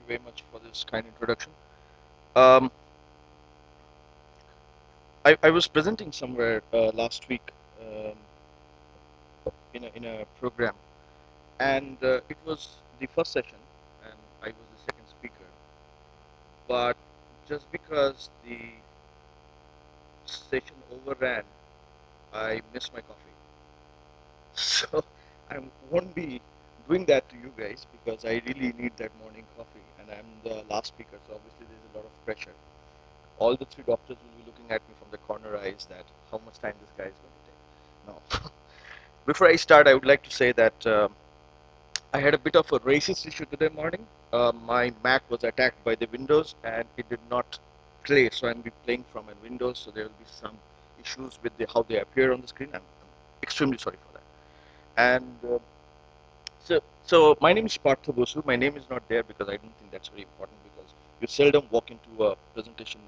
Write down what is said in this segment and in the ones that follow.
you very much for this kind introduction. Um, I was presenting somewhere last week um, in a program, and it was the first session, and I was the second speaker. But just because the session overran, I missed my coffee. So I won't be doing that to you guys because I really need that morning coffee, and I'm the last speaker, so obviously there's a lot of pressure. All the three doctors will be looking at me from the corner eyes that how much time this guy is going to take. No. Before I start, I would like to say that I had a bit of a racist issue today morning. My Mac was attacked by the Windows and it did not play, so I'm be playing from a Windows, so there will be some issues with how they appear on the screen. I'm extremely sorry for that. And so my name is Parthaa Bosu. My name is not there because I don't think that's very important because you seldom walk into a presentation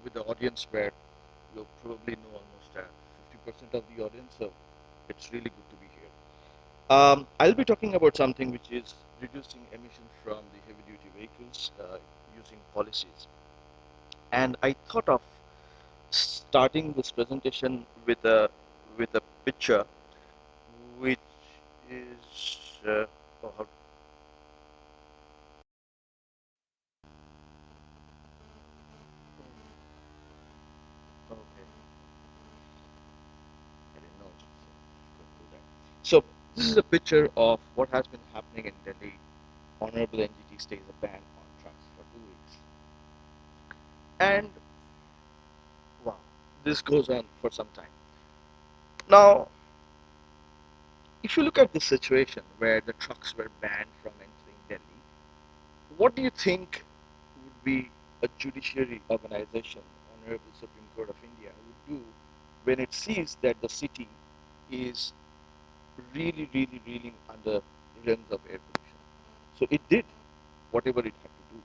with the audience where you probably know almost 50% of the audience. So it's really good to be here. I'll be talking about something which is reducing emission from the heavy duty vehicles using policies. And I thought of starting this presentation with a picture which is oh, okay, I didn't know. So, do that. So this is a picture of what has been happening in Delhi. Honorable NGT stays a ban on trucks for 2 weeks, and wow, this goes on for some time. Now, if you look at the situation where the trucks were banned from entering Delhi, what do you think would be a judiciary organization, Honorable Supreme Court of India, would do when it sees that the city is really, really, really under the realms of air pollution? So it did whatever it had to do,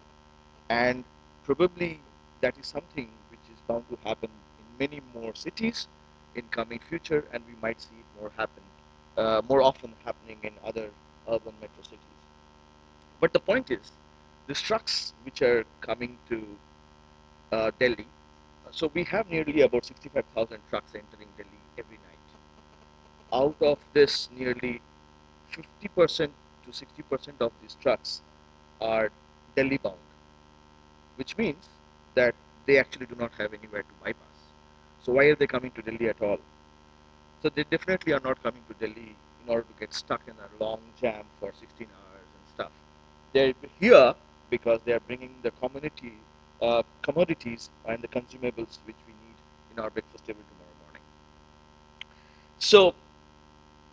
and probably that is something which is bound to happen in many more cities in coming future, and we might see it more often happening in other urban metro cities. But the point is, these trucks which are coming to Delhi, so we have nearly about 65,000 trucks entering Delhi every night. Out of this, nearly 50% to 60% of these trucks are Delhi bound, which means that they actually do not have anywhere to bypass. So why are they coming to Delhi at all? So they definitely are not coming to Delhi in order to get stuck in a long jam for 16 hours and stuff. They're here because they are bringing the community commodities and the consumables which we need in our breakfast table tomorrow morning. So,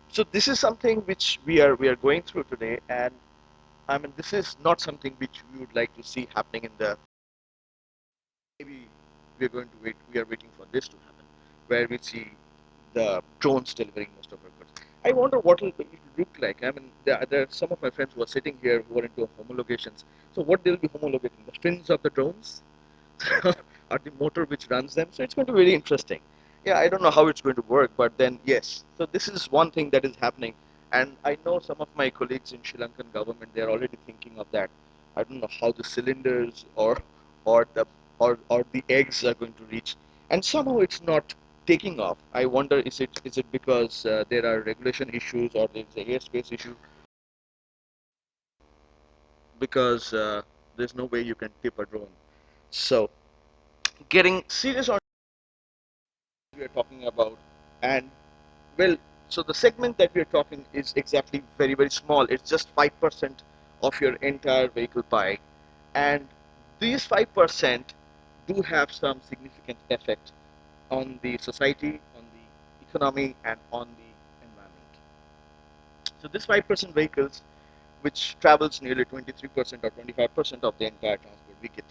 so this is something which we are going through today, and I mean this is not something which we would like to see happening in the maybe we're going to wait. We are waiting for this to happen, where we see the drones delivering most of our goods. I wonder what it will look like. I mean, there are some of my friends who are sitting here who are into homologations. So what they'll be homologating? The fins of the drones, or the motor which runs them. So it's going to be very interesting. Yeah, I don't know how it's going to work, but then yes. So this is one thing that is happening, and I know some of my colleagues in Sri Lankan government they are already thinking of that. I don't know how the cylinders or the or the eggs are going to reach, and somehow it's not taking off. I wonder is it because there are regulation issues or there's a airspace issue because there's no way you can tip a drone. So getting serious on we are talking about, and well, so the segment that we are talking is exactly very very small. It's just 5% of your entire vehicle pie, and these 5% do have some significant effect on the society, on the economy, and on the environment. So this 5% vehicles, which travels nearly 23% or 25% of the entire transport we get,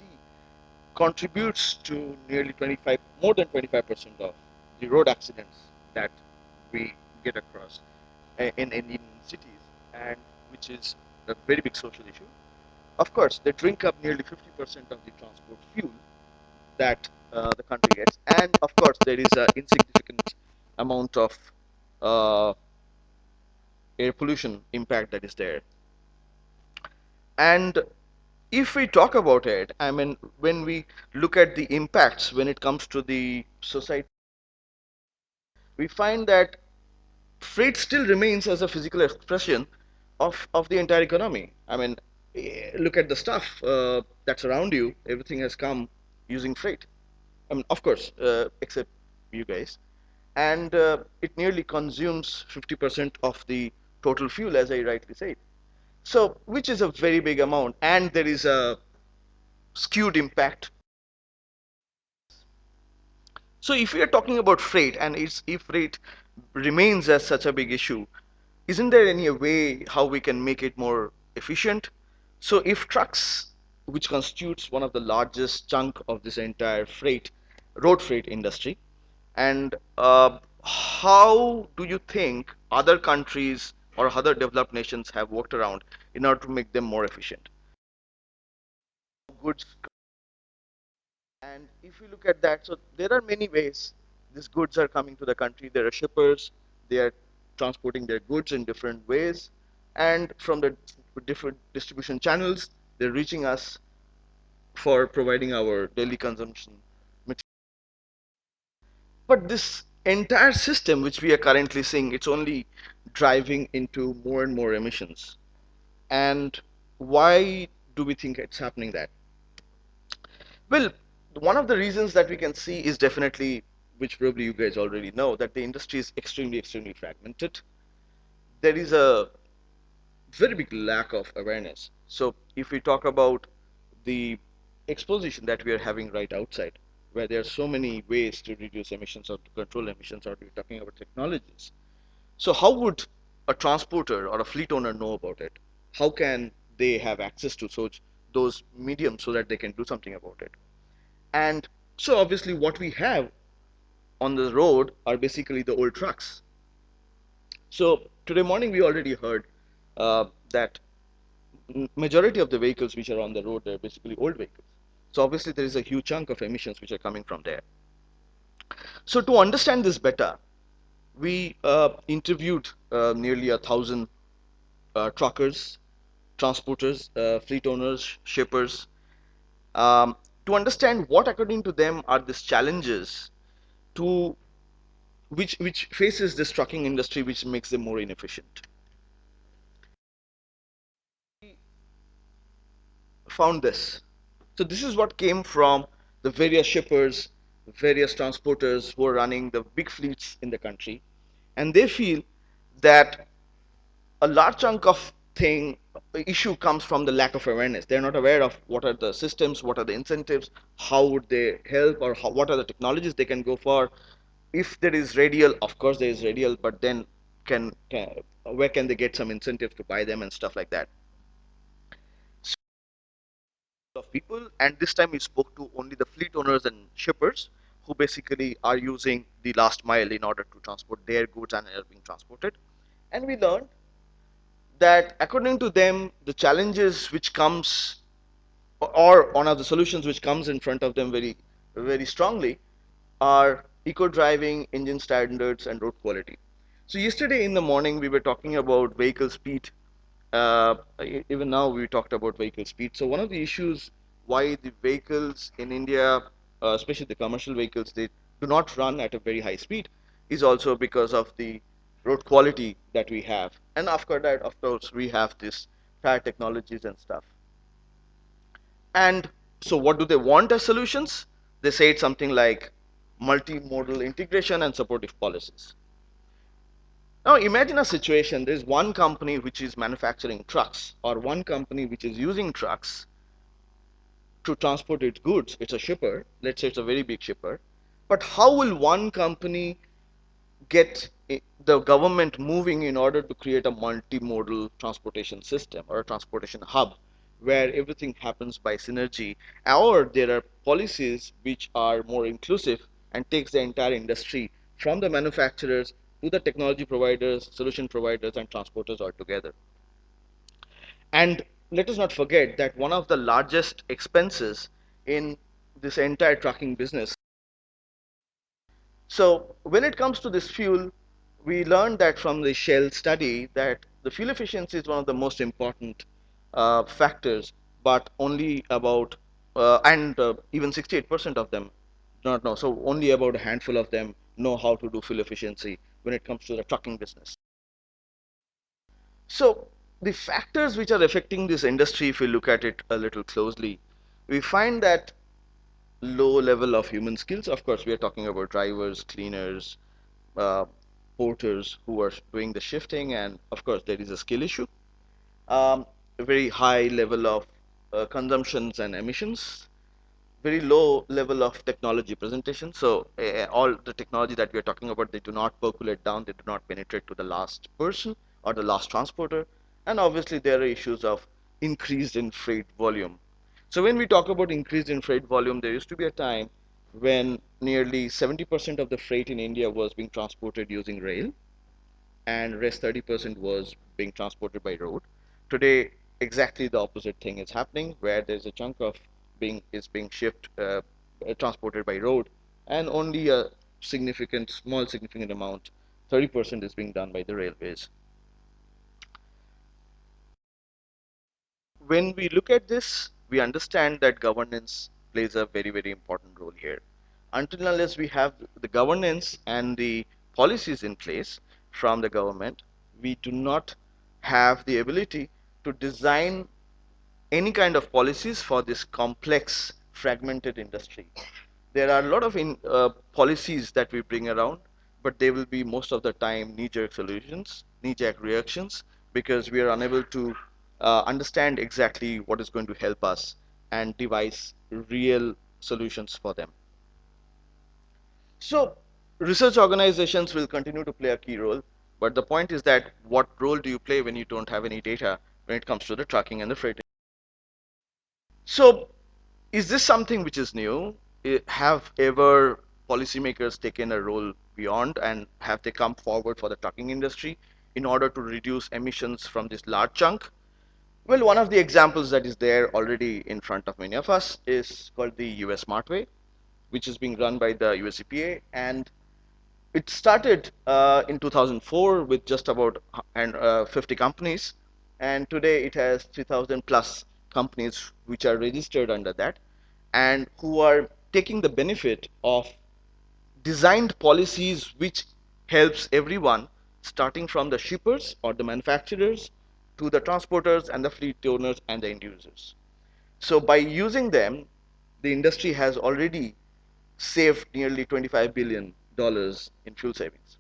contributes to nearly 25, more than 25% of the road accidents that we get across in cities, and which is a very big social issue. Of course, they drink up nearly 50% of the transport fuel that the country gets, and of course, there is an insignificant amount of uh, air pollution impact that is there. And if we talk about it, I mean, when we look at the impacts when it comes to the society, we find that freight still remains as a physical expression of the entire economy. I mean, look at the stuff that's around you. Everything has come using freight. I mean, of course, except you guys. And it nearly consumes 50% of the total fuel, as I rightly said. So, which is a very big amount, and there is a skewed impact. So if we are talking about freight and if freight remains as such a big issue, isn't there any way how we can make it more efficient? So if trucks, which constitutes one of the largest chunk of this entire freight, road freight industry, and how do you think other countries or other developed nations have worked around in order to make them more efficient? Goods. And if you look at that, so there are many ways these goods are coming to the country. There are shippers, they are transporting their goods in different ways, and from the different distribution channels, they're reaching us for providing our daily consumption. But this entire system, which we are currently seeing, it's only driving into more and more emissions. And why do we think it's happening that? Well, one of the reasons that we can see is definitely, which probably you guys already know, that the industry is extremely, extremely fragmented. There is a very big lack of awareness. So if we talk about the exposition that we are having right outside, where there are so many ways to reduce emissions or to control emissions, or we're talking about technologies. So how would a transporter or a fleet owner know about it? How can they have access to such those mediums so that they can do something about it? And so obviously what we have on the road are basically the old trucks. So today morning we already heard that majority of the vehicles which are on the road, they're basically old vehicles. So obviously there is a huge chunk of emissions which are coming from there. So to understand this better, we interviewed nearly 1,000 truckers, transporters, fleet owners, shippers, to understand what according to them are these challenges to which faces this trucking industry, which makes them more inefficient. We found this. So this is what came from the various shippers, various transporters who are running the big fleets in the country, and they feel that a large chunk of thing issue comes from the lack of awareness. They're not aware of what are the systems, what are the incentives, how would they help, or what are the technologies they can go for. If there is radial, of course there is radial, but then where can they get some incentives to buy them and stuff like that. So, of people, and this time we spoke to only the fleet owners and shippers who basically are using the last mile in order to transport their goods and are being transported. And we learned that according to them, the challenges which comes, or one of the solutions which comes in front of them very very strongly, are eco driving, engine standards, and road quality. So yesterday in the morning we were talking about vehicle speed. Even now we talked about vehicle speed. So one of the issues why the vehicles in India, especially the commercial vehicles, they do not run at a very high speed, is also because of the road quality that we have. And after that, of course, we have this tire technologies and stuff. And so what do they want as solutions? They said something like multimodal integration and supportive policies. Now imagine a situation, there is one company which is manufacturing trucks, or one company which is using trucks to transport its goods. It's a shipper, let's say it's a very big shipper. But how will one company get the government moving in order to create a multimodal transportation system or a transportation hub where everything happens by synergy, or there are policies which are more inclusive and takes the entire industry from the manufacturers to the technology providers, solution providers, and transporters altogether. And let us not forget that one of the largest expenses in this entire trucking business. So when it comes to this fuel, we learned that from the Shell study that the fuel efficiency is one of the most important factors but only about and even 68% of them do not know. So only about a handful of them know how to do fuel efficiency when it comes to the trucking business. So the factors which are affecting this industry, if we look at it a little closely, we find that low level of human skills. Of course, we are talking about drivers, cleaners, uh, porters who are doing the shifting, and of course, there is a skill issue. A very high level of consumptions and emissions, very low level of technology presentation. So all the technology that we are talking about, they do not percolate down, they do not penetrate to the last person or the last transporter. And obviously there are issues of increase in freight volume. So when we talk about increase in freight volume, there used to be a time when nearly 70% of the freight in India was being transported using rail, and rest 30% was being transported by road. Today, exactly the opposite thing is happening, where there's a chunk of being shipped transported by road, and only a small significant amount, 30% is being done by the railways. When we look at this, we understand that governance plays a very important role here. Until and unless we have the governance and the policies in place from the government, we do not have the ability to design any kind of policies for this complex, fragmented industry. There are a lot of policies that we bring around, but they will be most of the time knee-jerk solutions, knee-jerk reactions, because we are unable to understand exactly what is going to help us and devise real solutions for them. So, research organizations will continue to play a key role, but the point is that what role do you play when you don't have any data when it comes to the trucking and the freight? So, is this something which is new? Have ever policymakers taken a role beyond, and have they come forward for the trucking industry in order to reduce emissions from this large chunk? Well, one of the examples that is there already in front of many of us is called the US Smartway, which is being run by the US EPA, and it started in 2004 with just about 50 companies, and today it has 3,000 plus companies which are registered under that, and who are taking the benefit of designed policies which helps everyone, starting from the shippers or the manufacturers to the transporters and the fleet owners and the end users. So by using them, the industry has already saved nearly $25 billion in fuel savings,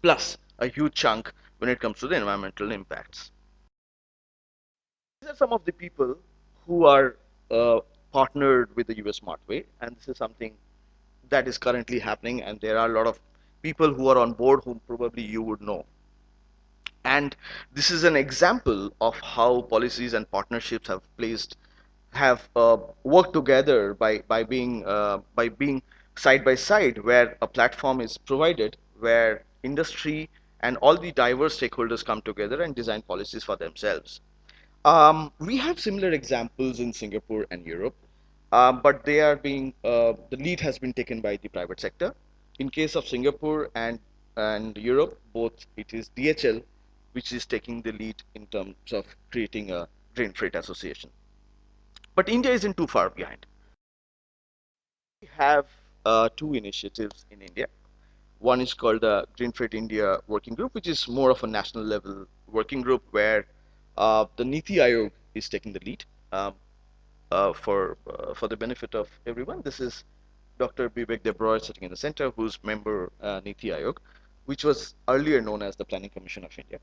plus a huge chunk when it comes to the environmental impacts. These are some of the people who are partnered with the US Smartway, and this is something that is currently happening, and there are a lot of people who are on board whom probably you would know. And this is an example of how policies and partnerships have worked together by being side by side, where a platform is provided where industry and all the diverse stakeholders come together and design policies for themselves. We have similar examples in Singapore and Europe, but the lead has been taken by the private sector. In case of Singapore and Europe, both it is DHL which is taking the lead in terms of creating a grain freight association. But India isn't too far behind. We have two initiatives in India. One is called the Green Freight India Working Group, which is more of a national level working group where the Niti Aayog is taking the lead. For the benefit of everyone, this is Dr. Vivek Debroy sitting in the center, who's member Niti Aayog, which was earlier known as the Planning Commission of India.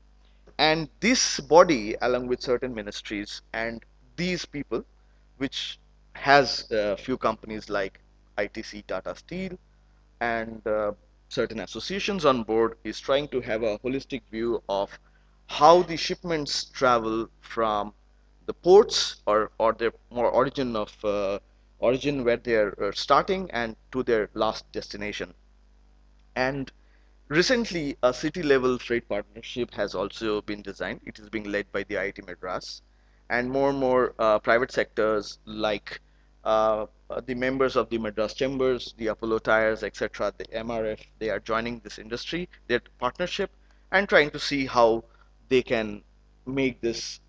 And this body, along with certain ministries and these people, which has a few companies like ITC, Tata Steel, and certain associations on board, is trying to have a holistic view of how the shipments travel from the ports or their more origin where they're starting and to their last destination. And recently, a city-level freight partnership has also been designed. It is being led by the IIT Madras, and more private sectors like the members of the Madras Chambers, the Apollo Tires, etc., the MRF, they are joining this industry, their partnership, and trying to see how they can make this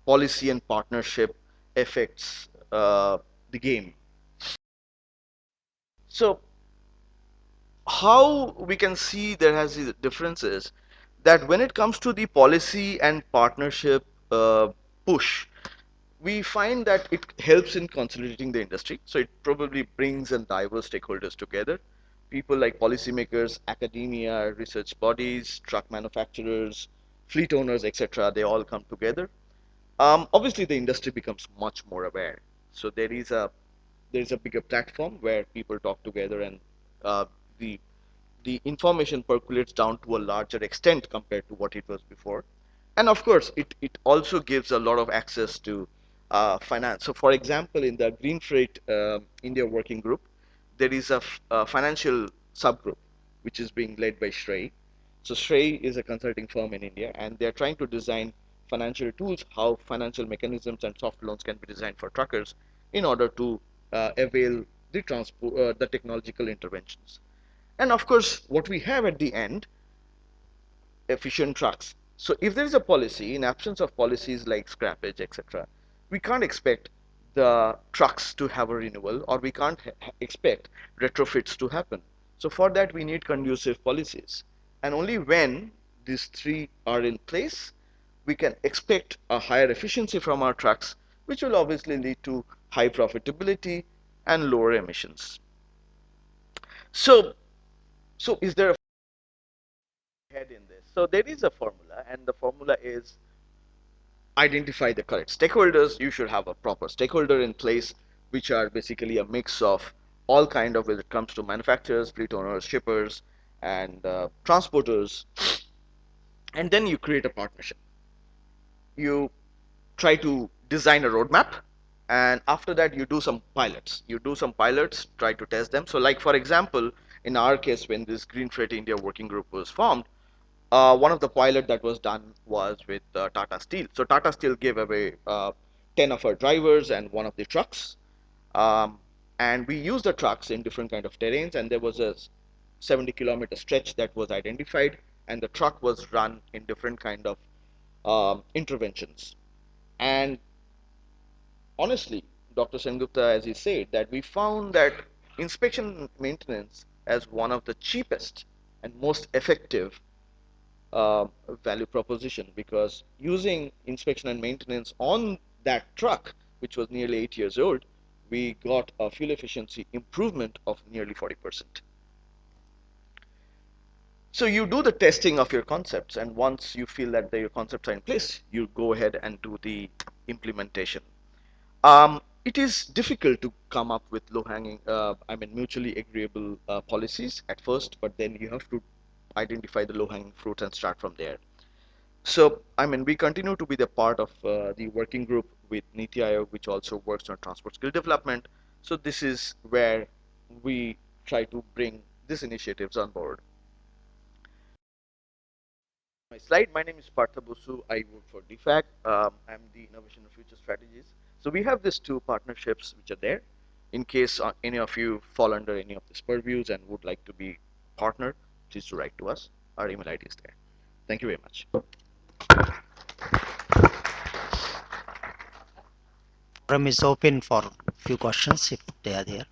policy and partnership affects the game. So how we can see there has these differences that when it comes to the policy and partnership push, we find that it helps in consolidating the industry. So it probably brings in diverse stakeholders together. People like policymakers, academia, research bodies, truck manufacturers, fleet owners, etc. They all come together. Obviously, the industry becomes much more aware. So there is a bigger platform where people talk together, and uh, the the information percolates down to a larger extent compared to what it was before. And of course, it also gives a lot of access to finance. So, for example, in the Green Freight India Working Group, there is a financial subgroup which is being led by Shrey. So, Shrey is a consulting firm in India, and they're trying to design financial tools, how financial mechanisms and soft loans can be designed for truckers in order to avail the technological interventions. And of course, what we have at the end, efficient trucks. So if there is a policy, in absence of policies like scrappage, etc., we can't expect the trucks to have a renewal, or we can't expect retrofits to happen. So for that, we need conducive policies. And only when these three are in place, we can expect a higher efficiency from our trucks, which will obviously lead to high profitability and lower emissions. So, so is there a head in this? So there is a formula, and the formula is identify the correct stakeholders. You should have a proper stakeholder in place, which are basically a mix of all kind of, when it comes to manufacturers, fleet owners, shippers, and transporters. And then you create a partnership. You try to design a roadmap, and after that you do some pilots. Try to test them. So like for example, in our case, when this Green Freight India working group was formed, one of the pilot that was done was with Tata Steel. So Tata Steel gave away 10 of our drivers and one of the trucks. Um, and we used the trucks in different kind of terrains, and there was a 70-kilometer stretch that was identified, and the truck was run in different kind of interventions. And honestly, Dr. Sengupta, as he said, that we found that inspection maintenance as one of the cheapest and most effective uh, value proposition, because using inspection and maintenance on that truck, which was nearly 8 years old, we got a fuel efficiency improvement of nearly 40%. So you do the testing of your concepts, and once you feel that your concepts are in place, you go ahead and do the implementation. It is difficult to come up with low-hanging, mutually agreeable policies at first, but then you have to identify the low-hanging fruits and start from there. So, we continue to be the part of the working group with Niti Aayog, which also works on transport skill development. So, this is where we try to bring these initiatives on board. My slide. My name is Parthaa Bosu. I work for DFAC. I'm the Innovation and Future Strategies. So we have these two partnerships which are there. In case any of you fall under any of these purviews and would like to be partner, please do write to us. Our email ID is there. Thank you very much. Forum is open for few questions if they are there.